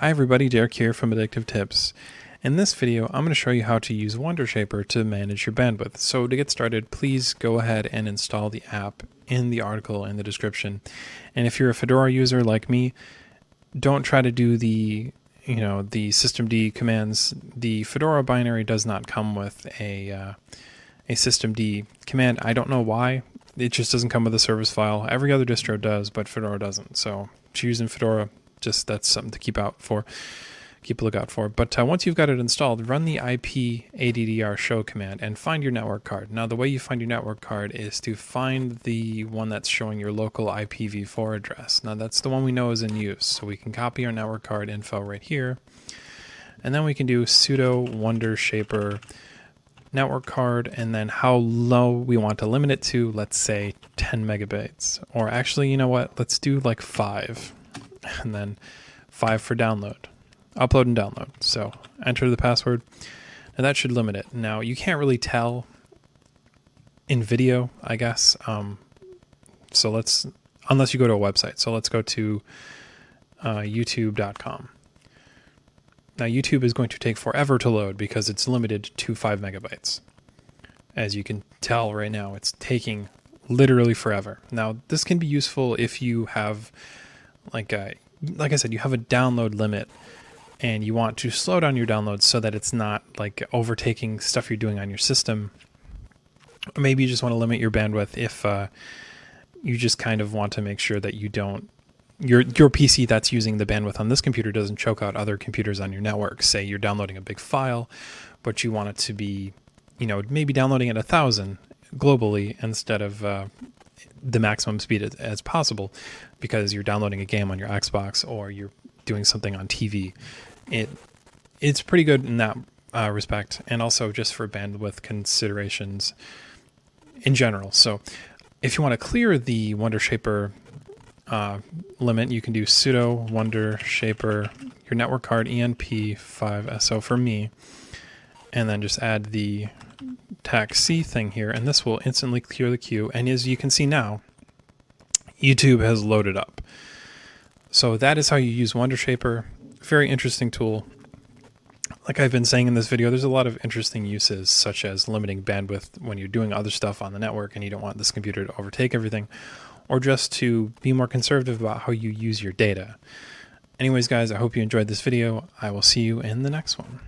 Hi everybody, Derek here from Addictive Tips. In this video, I'm going to show you how to use Wondershaper to manage your bandwidth. So to get started, please go ahead and install the app in the article in the description. And if you're a Fedora user like me, don't try to do the systemd commands. The Fedora binary does not come with a systemd command. I don't know why. It just doesn't come with a service file. Every other distro does, but Fedora doesn't. So if you're using Fedora, just that's something to keep a lookout for. But once you've got it installed, run the IP-addr show command and find your network card. Now the way you find your network card is to find the one that's showing your local IPv4 address. Now that's the one we know is in use, so we can copy our network card info right here, and then we can do sudo wondershaper network card, and then how low we want to limit it to. Let's say 10 megabytes, or actually, you know what, let's do like 5, and then 5 for download, upload and download. So enter the password, and that should limit it. Now you can't really tell in video, I guess. So let's, unless you go to a website. So let's go to youtube.com. Now YouTube is going to take forever to load because it's limited to 5 megabytes. As you can tell right now, it's taking literally forever. Now this can be useful if you have like I said, you have a download limit and you want to slow down your downloads so that it's not like overtaking stuff you're doing on your system. Or maybe you just want to limit your bandwidth if you just kind of want to make sure that you don't, your PC that's using the bandwidth on this computer doesn't choke out other computers on your network. Say you're downloading a big file, but you want it to be, maybe downloading at 1,000 globally instead of the maximum speed as possible, because you're downloading a game on your Xbox or you're doing something on TV. It's pretty good in that respect, and also just for bandwidth considerations in general. So if you want to clear the Wondershaper limit, you can do sudo wondershaper your network card enp5so for me, and then just add the tac-c thing here, and this will instantly clear the queue. And as you can see now, YouTube has loaded up. So that is how you use Wondershaper. Very interesting tool. Like I've been saying in this video, there's a lot of interesting uses, such as limiting bandwidth when you're doing other stuff on the network and you don't want this computer to overtake everything, or just to be more conservative about how you use your data. Anyways, guys, I hope you enjoyed this video. I will see you in the next one.